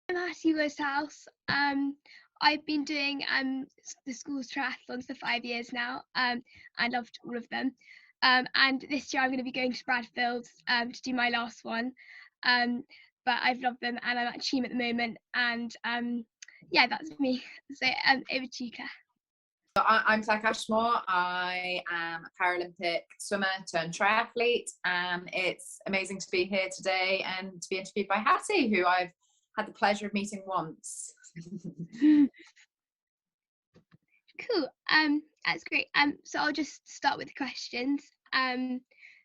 I'm Hattie Woodhouse. I've been doing the Schools Triathlons for 5 years now. I loved all of them. And this year I'm going to be going to Bradfield to do my last one. But I've loved them, and I'm at team at the moment. And yeah, that's me. So over to you, Claire. So I'm Claire Cashmore. I am a Paralympic swimmer turned triathlete, and it's amazing to be here today and to be interviewed by Hattie, who I've had the pleasure of meeting once. Cool. That's great. So I'll just start with the questions.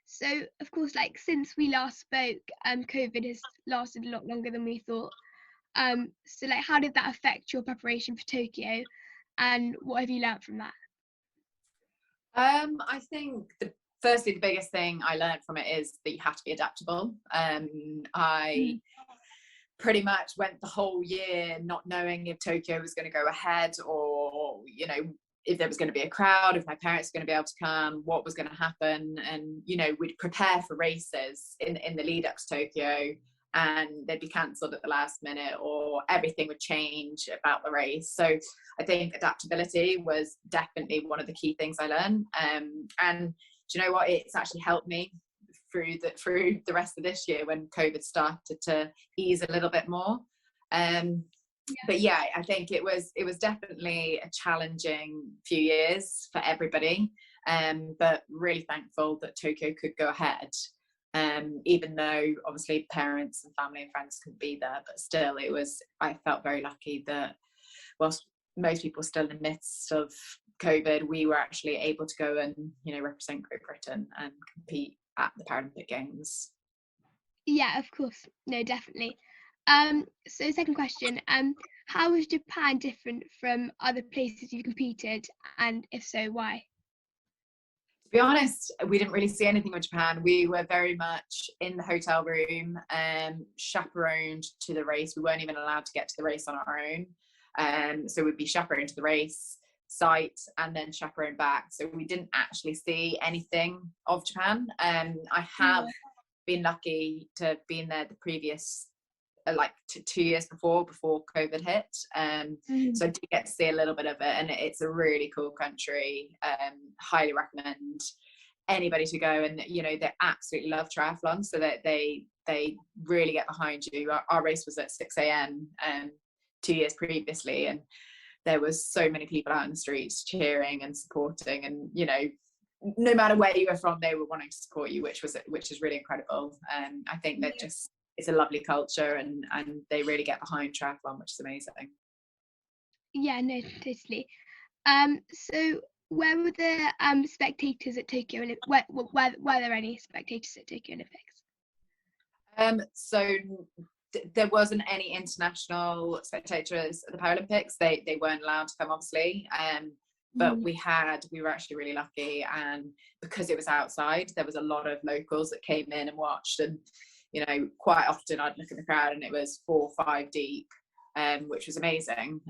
So of course, like since we last spoke, COVID has lasted a lot longer than we thought. So like, how did that affect your preparation for Tokyo, and what have you learned from that? I think firstly, the biggest thing I learned from it is that you have to be adaptable. I pretty much went the whole year not knowing if Tokyo was going to go ahead, or if there was going to be a crowd, if my parents were going to be able to come, what was going to happen. And we'd prepare for races in the lead up to Tokyo, and they'd be cancelled at the last minute, or everything would change about the race. So I think adaptability was definitely one of the key things I learned. And do you know what? It's actually helped me through the rest of this year when COVID started to ease a little bit more. But yeah, I think it was definitely a challenging few years for everybody. But really thankful that Tokyo could go ahead. Even though obviously parents and family and friends couldn't be there, but still I felt very lucky that whilst most people were still in the midst of COVID, we were actually able to go and represent Great Britain and compete at the Paralympic Games. Yeah, of course. No, definitely. So second question, how was Japan different from other places you've competed, and if so, why? To be honest, we didn't really see anything with Japan. We were very much in the hotel room, chaperoned to the race. We weren't even allowed to get to the race on our own. So we'd be chaperoned to the race site and then chaperoned back. So we didn't actually see anything of Japan. I have been lucky to have been there the previous 2 years before COVID hit. So I did get to see a little bit of it, and it's a really cool country. Highly recommend anybody to go, and they absolutely love triathlon, so that they really get behind you. Our race was at 6 a.m. 2 years previously, and there was so many people out in the streets cheering and supporting, and no matter where you were from, they were wanting to support you, which is really incredible. I think that it's a lovely culture, and they really get behind triathlon, which is amazing. Yeah, no, totally. So where were the spectators at Tokyo Olympics? Were there any spectators at Tokyo Olympics? So there wasn't any international spectators at the Paralympics. They weren't allowed to come, obviously. But we were actually really lucky, and because it was outside, there was a lot of locals that came in and watched. And quite often I'd look at the crowd and it was 4 or 5 deep, which was amazing.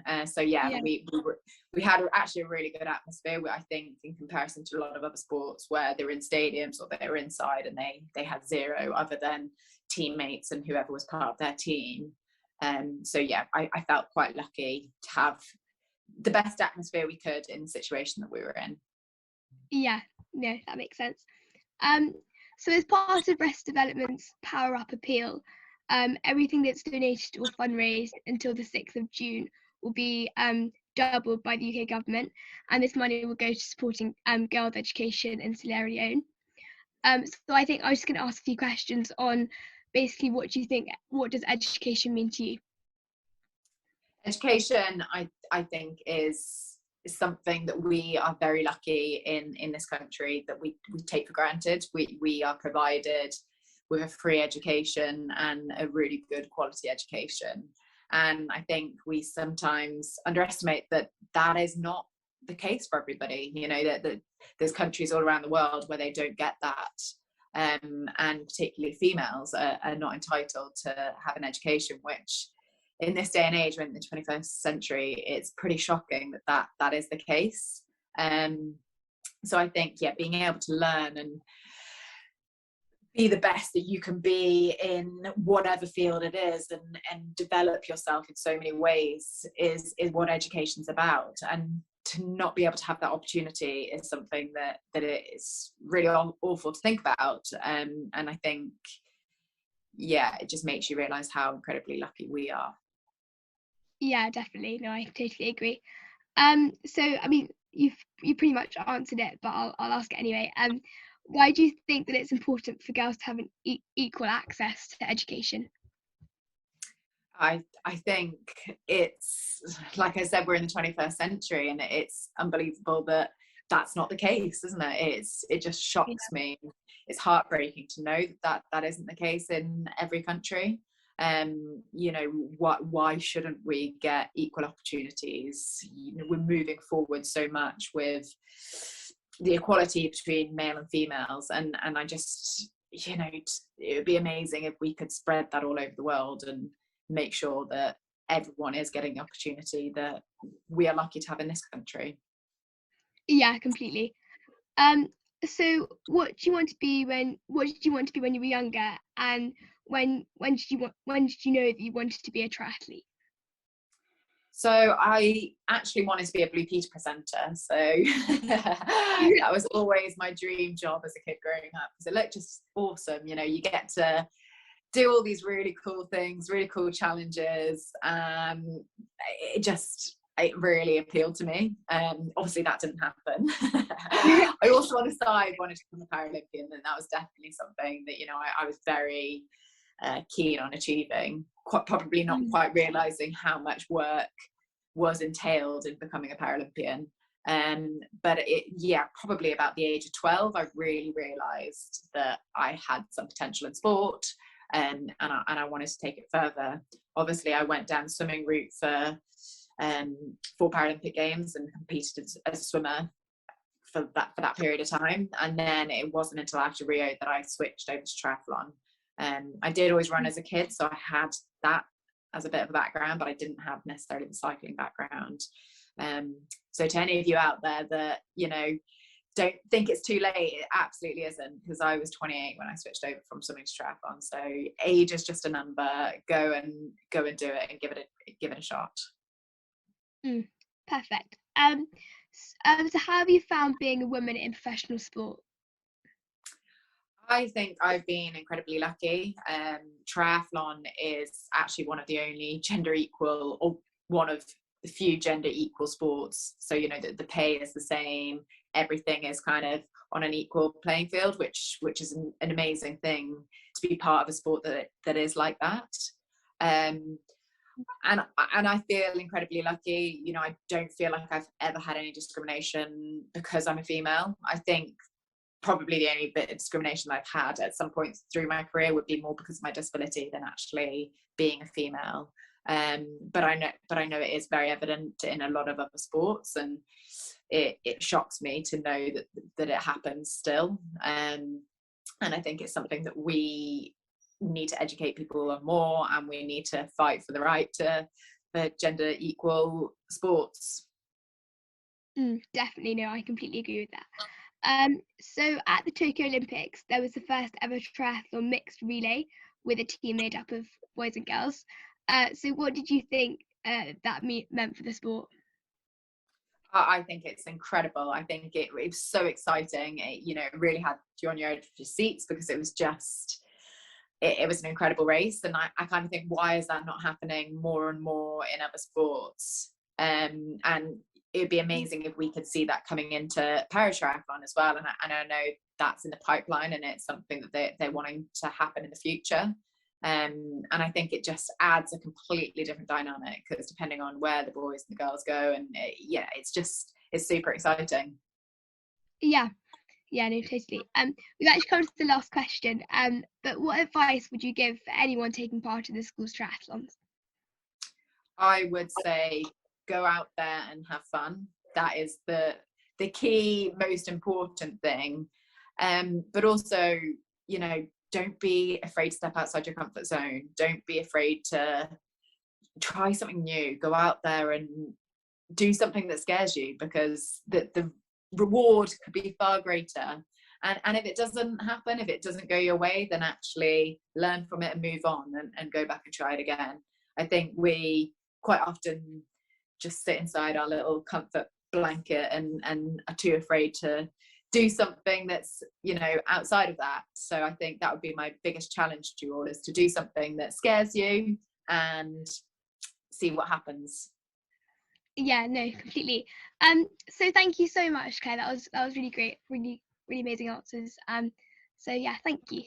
We had actually a really good atmosphere, I think, in comparison to a lot of other sports where they were in stadiums or they were inside and they had zero other than teammates and whoever was part of their team. I felt quite lucky to have the best atmosphere we could in the situation that we were in. Yeah, no, that makes sense. So as part of Rest Development's Power Up appeal, everything that's donated or fundraised until the 6th of June will be doubled by the UK government, and this money will go to supporting girls' education in Sierra Leone. So I think I was just going to ask a few questions on basically what does education mean to you? Education, I think, is something that we are very lucky in this country that we take for granted. We are provided with a free education and a really good quality education. And I think we sometimes underestimate that is not the case for everybody. That there's countries all around the world where they don't get that. And particularly females are not entitled to have an education, which in this day and age, we're in the 21st century, it's pretty shocking that is the case. So I think, being able to learn and be the best that you can be in whatever field it is, and develop yourself in so many ways is what education's about. And to not be able to have that opportunity is something that it is really awful to think about. And I think, yeah, it just makes you realize how incredibly lucky we are. Yeah, definitely. No, I totally agree. So I mean, you pretty much answered it, but I'll ask it anyway. Why do you think that it's important for girls to have an equal access to education? I think it's, like I said, we're in the 21st century, and it's unbelievable that that's not the case, isn't it? It just shocks me. It's heartbreaking to know that isn't the case in every country. You know, why shouldn't we get equal opportunities? You know, we're moving forward so much with the equality between male and females, and I just, you know, it would be amazing if we could spread that all over the world and make sure that everyone is getting the opportunity that we are lucky to have in this country. Yeah, completely. So what did you want to be when you were younger, and when did you know that you wanted to be a triathlete? So I actually wanted to be a Blue Peter presenter. So that was always my dream job as a kid growing up, because it looked just awesome. You know, you get to do all these really cool things, really cool challenges. It really appealed to me. Obviously that didn't happen. I also on the side wanted to become a Paralympian, and that was definitely something that, you know, I was very keen on achieving, probably not quite realizing how much work was entailed in becoming a Paralympian. But probably about the age of 12, I really realized that I had some potential in sport, and I wanted to take it further. Obviously I went down the swimming route for Paralympic Games and competed as a swimmer for that period of time, and then it wasn't until after Rio that I switched over to triathlon. I did always run as a kid, so I had that as a bit of a background, but I didn't have necessarily the cycling background. So to any of you out there that, you know, don't think it's too late, it absolutely isn't, because I was 28 when I switched over from swimming to triathlon. So age is just a number. Go and do it and give it a shot. Perfect. So how have you found being a woman in professional sport? I think I've been incredibly lucky. Triathlon is actually one of the only gender equal, or one of the few gender equal sports. So, you know, the pay is the same. Everything is kind of on an equal playing field, which is an amazing thing to be part of a sport that is like that. And I feel incredibly lucky. You know, I don't feel like I've ever had any discrimination because I'm a female. I think probably the only bit of discrimination I've had at some point through my career would be more because of my disability than actually being a female. But I know it is very evident in a lot of other sports, and it shocks me to know that it happens still. And I think it's something that we need to educate people on more, and we need to fight for the right for gender equal sports. Definitely, no, I completely agree with that. So at the Tokyo Olympics, there was the first ever triathlon mixed relay with a team made up of boys and girls. So what did you think that meant for the sport? I think it's incredible. I think it was so exciting. It really had you on your edge of your seats, because it was just, it was an incredible race. And I kind of think, why is that not happening more and more in other sports? And it'd be amazing if we could see that coming into para-triathlon as well. And I know that's in the pipeline, and it's something that they're wanting to happen in the future. And I think it just adds a completely different dynamic, because depending on where the boys and the girls go, and it's super exciting. Yeah, no, totally. We've actually come to the last question. But what advice would you give for anyone taking part in the Schools Triathlons? I would say go out there and have fun. That is the key, most important thing. But also, you know, don't be afraid to step outside your comfort zone. Don't be afraid to try something new. Go out there and do something that scares you, because the reward could be far greater. And if it doesn't happen, if it doesn't go your way, then actually learn from it and move on, and go back and try it again. I think we quite often just sit inside our little comfort blanket and are too afraid to do something that's, you know, outside of that. So I think that would be my biggest challenge to you all, is to do something that scares you and see what happens. Yeah, no, completely. So thank you so much, Claire. That was really great, really amazing answers. So yeah, thank you.